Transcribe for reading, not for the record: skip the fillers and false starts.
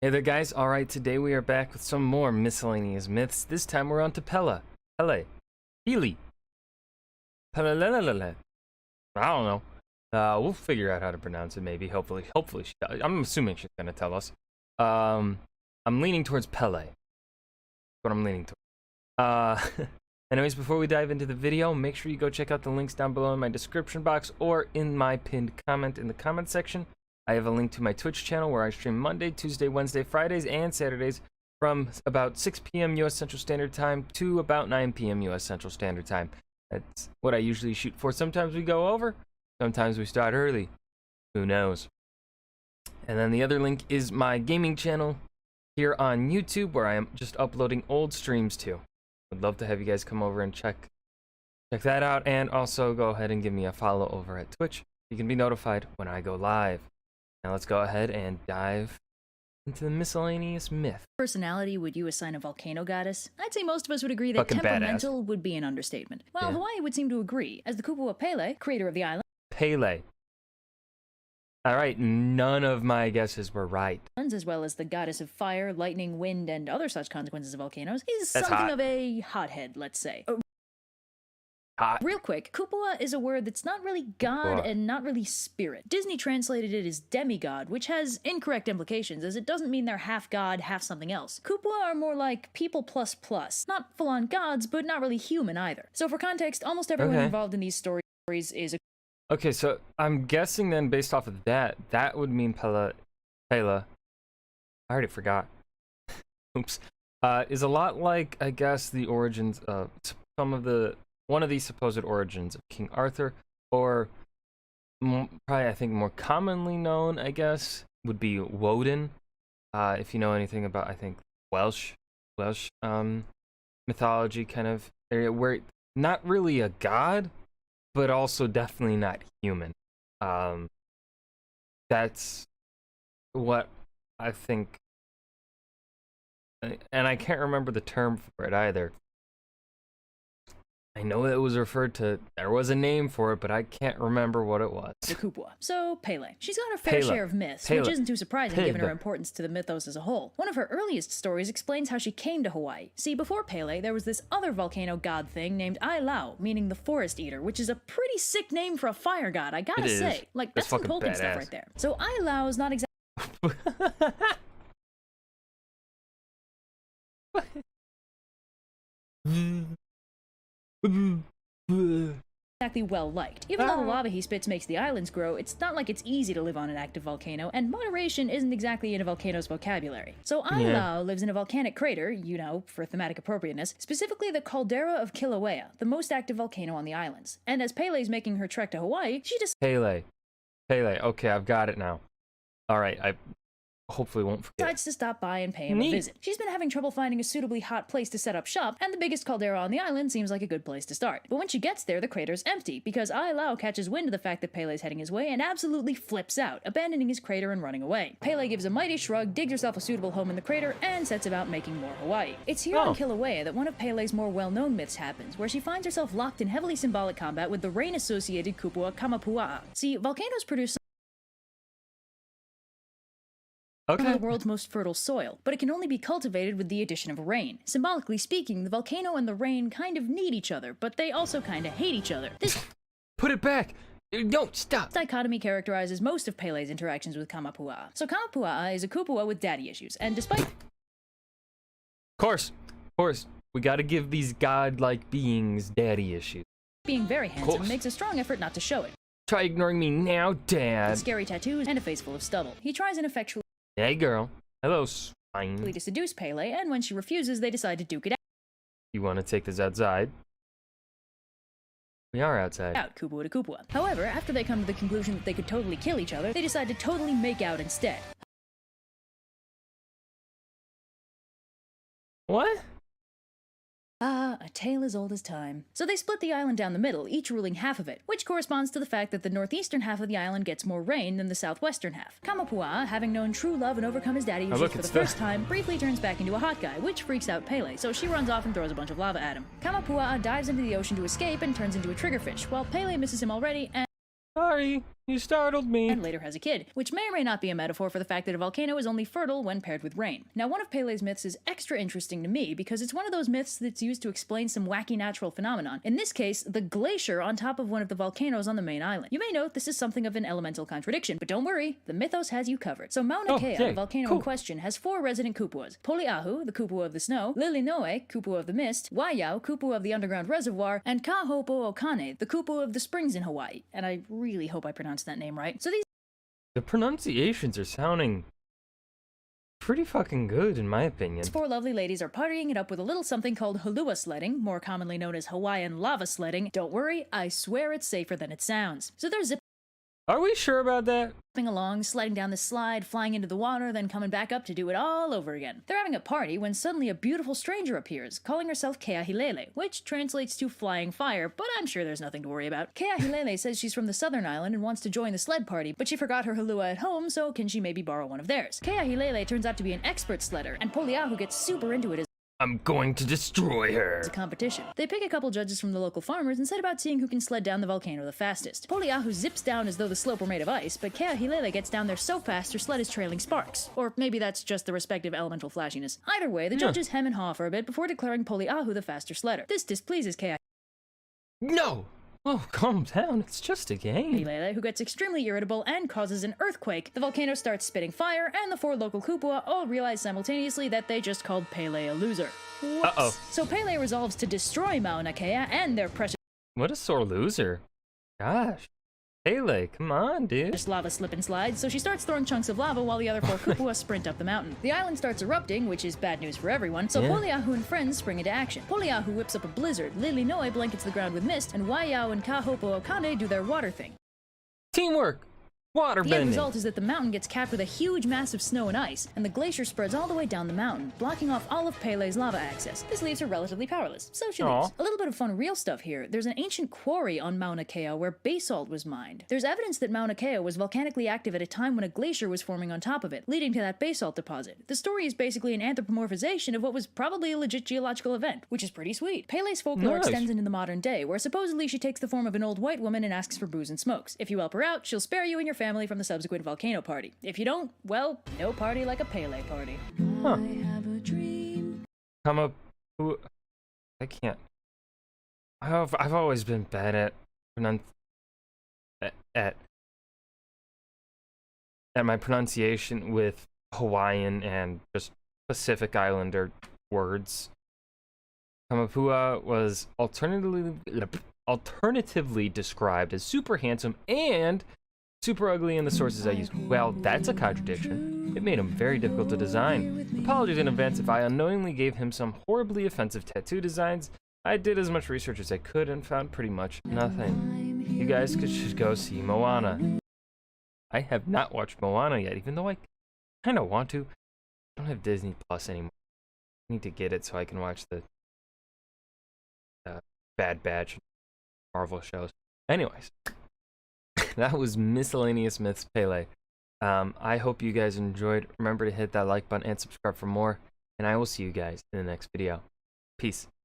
Hey there guys, alright, today we are back with some more miscellaneous myths. This time we're on to Pele. Pele. Pelelelelele. I don't know. We'll figure out how to pronounce it maybe, hopefully she does. I'm assuming she's gonna tell us. I'm leaning towards Pele. That's what I'm leaning towards. Anyways, before we dive into the video, make sure you go check out the links down below in my description box or in my pinned comment in the comment section. I have a link to my Twitch channel where I stream Monday, Tuesday, Wednesday, Fridays, and Saturdays from about 6 p.m. US Central Standard Time to about 9 p.m. US Central Standard Time. That's what I usually shoot for. Sometimes we go over, sometimes we start early. Who knows? And then the other link is my gaming channel here on YouTube where I am just uploading old streams too. I'd love to have you guys come over and check that out, and also go ahead and give me a follow over at Twitch. You can be notified when I go live. Now let's go ahead and dive into the miscellaneous myth. Personality would you assign a volcano goddess? I'd say most of us would agree that Fucking temperamental would be an understatement. While Hawaii would seem to agree, as the Kupua Pele, creator of the island. Pele. Alright, none of my guesses were right. As well as the goddess of fire, lightning, wind, and other such consequences of volcanoes, is That's something hot. of a hothead, let's say. Hot. Real quick, Kupua is a word that's not really god and not really spirit. Disney translated it as demigod, which has incorrect implications, as it doesn't mean they're half god, half something else. Kupua are more like people plus plus. Not full-on gods, but not really human either. So for context, almost everyone involved in these stories is a... Okay, so I'm guessing then based off of that, that would mean Pele. I already forgot. Oops. Is a lot like, I guess, the origins of one of these supposed origins of King Arthur, or probably I think more commonly known, I guess, would be Woden. If you know anything about, I think, Welsh mythology kind of area, where not really a god, but also definitely not human. That's what I think, and I can't remember the term for it either. I know it was referred to, there was a name for it, but I can't remember what it was. The Kupua. So, Pele. She's got her fair share of myths, which isn't too surprising given her importance to the mythos as a whole. One of her earliest stories explains how she came to Hawaii. See, before Pele, there was this other volcano god thing named Ai, meaning the forest eater, which is a pretty sick name for a fire god, I gotta say. Like, that's some Tolkien stuff right there. So Ai is not exactly... exactly well liked. Even though the lava he spits makes the islands grow, it's not like it's easy to live on an active volcano, and moderation isn't exactly in a volcano's vocabulary. So Ai lives in a volcanic crater, you know, for thematic appropriateness, specifically the caldera of Kilauea, the most active volcano on the islands. And as Pele's making her trek to Hawaii, she just... Pele, okay, I've got it now. Alright, I hopefully won't forget. Decides to stop by and pay him a visit. She's been having trouble finding a suitably hot place to set up shop, and the biggest caldera on the island seems like a good place to start. But when she gets there, the crater's empty, because Ai catches wind of the fact that Pele's heading his way and absolutely flips out, abandoning his crater and running away. Pele gives a mighty shrug, digs herself a suitable home in the crater, and sets about making more Hawaii. It's here on Kilauea that one of Pele's more well-known myths happens, where she finds herself locked in heavily symbolic combat with the rain-associated Kupua Kamapua'a. See, volcanoes produce some of the world's most fertile soil, but it can only be cultivated with the addition of rain. Symbolically speaking, the volcano and the rain kind of need each other, but they also kind of hate each other. This Put it back! Don't stop! dichotomy characterizes most of Pele's interactions with Kamapua'a. So Kamapua'a is a Kupua with daddy issues, and despite... Of course, we gotta give these godlike beings daddy issues. being very handsome, makes a strong effort not to show it. Try ignoring me now, Dad. With scary tattoos and a face full of stubble. He tries ineffectually Hey, girl. Hello, swine. to seduce Pele, and when she refuses, they decide to duke it You want to take this outside? We are outside. out, Kupua to Kupua. However, after they come to the conclusion that they could totally kill each other, they decide to totally make out instead. What? Ah, a tale as old as time. So they split the island down the middle, each ruling half of it, which corresponds to the fact that the northeastern half of the island gets more rain than the southwestern half. Kamapua'a, having known true love and overcome his daddy issues for the first time, briefly turns back into a hot guy, which freaks out Pele, so she runs off and throws a bunch of lava at him. Kamapua'a dives into the ocean to escape and turns into a triggerfish, while Pele misses him already and... Sorry. You startled me. And later has a kid, which may or may not be a metaphor for the fact that a volcano is only fertile when paired with rain. Now, one of Pele's myths is extra interesting to me because it's one of those myths that's used to explain some wacky natural phenomenon. In this case, the glacier on top of one of the volcanoes on the main island. You may note this is something of an elemental contradiction, but don't worry, the mythos has you covered. So Mauna Kea, the volcano in question, has 4 resident kupuas. Poliahu, the kupua of the snow, Lilinoe, kupua of the mist, Waiau, kupua of the underground reservoir, and Kaho'opo'okane, the kupua of the springs in Hawaii. And I really hope I pronounced that name right. So the pronunciations are sounding pretty fucking good, in my opinion. these 4 lovely ladies are partying it up with a little something called halua sledding, more commonly known as Hawaiian lava sledding. Don't worry, I swear it's safer than it sounds. So they're zipping Are we sure about that? along, sliding down the slide, flying into the water, then coming back up to do it all over again. They're having a party when suddenly a beautiful stranger appears, calling herself Keahilele, which translates to flying fire, but I'm sure there's nothing to worry about. Keahilele says she's from the southern island and wants to join the sled party, but she forgot her halua at home, so can she maybe borrow one of theirs? Keahilele turns out to be an expert sledder, and Poliahu gets super into it as I'm going to destroy her. a competition. They pick a couple judges from the local farmers and set about seeing who can sled down the volcano the fastest. Poliahu zips down as though the slope were made of ice, but Keahilele gets down there so fast her sled is trailing sparks. Or maybe that's just the respective elemental flashiness. Either way, the judges hem and haw for a bit before declaring Poliahu the faster sledder. This displeases Keahilele, No! Oh, calm down. It's just a game. who gets extremely irritable and causes an earthquake. The volcano starts spitting fire, and the 4 local kupua all realize simultaneously that they just called Pele a loser. Whoops. Uh-oh. So Pele resolves to destroy Mauna Kea and their precious What a sore loser. Gosh. Pele, come on, dude. lava slip and slides, so she starts throwing chunks of lava while the other 4 kupua sprint up the mountain. The island starts erupting, which is bad news for everyone, so Poliahu and friends spring into action. Poliahu whips up a blizzard, Lilinoe blankets the ground with mist, and Waiau and Kaho'opo'okane do their water thing. Teamwork. Water The end bending. result is that the mountain gets capped with a huge mass of snow and ice, and the glacier spreads all the way down the mountain, blocking off all of Pele's lava access. This leaves her relatively powerless, so she leaves. A little bit of fun real stuff here. There's an ancient quarry on Mauna Kea where basalt was mined. There's evidence that Mauna Kea was volcanically active at a time when a glacier was forming on top of it, leading to that basalt deposit. The story is basically an anthropomorphization of what was probably a legit geological event, which is pretty sweet. Pele's folklore extends into the modern day, where supposedly she takes the form of an old white woman and asks for booze and smokes. If you help her out, she'll spare you and your family from the subsequent volcano party. If you don't, well, no party like a Pele party. Huh. I have a dream. Come up. I can't. I've always been bad at at my pronunciation with Hawaiian and just Pacific Islander words. Kamapua was alternatively described as super handsome and super ugly in the sources I used. Well, that's a contradiction. It made him very difficult to design. Apologies in advance if I unknowingly gave him some horribly offensive tattoo designs. I did as much research as I could and found pretty much nothing. You guys should go see Moana. I have not watched Moana yet, even though I kind of want to. I don't have Disney Plus anymore. I need to get it so I can watch the Bad Batch Marvel shows. Anyways. That was Miscellaneous Myths Pele. I hope you guys enjoyed. Remember to hit that like button and subscribe for more. And I will see you guys in the next video. Peace.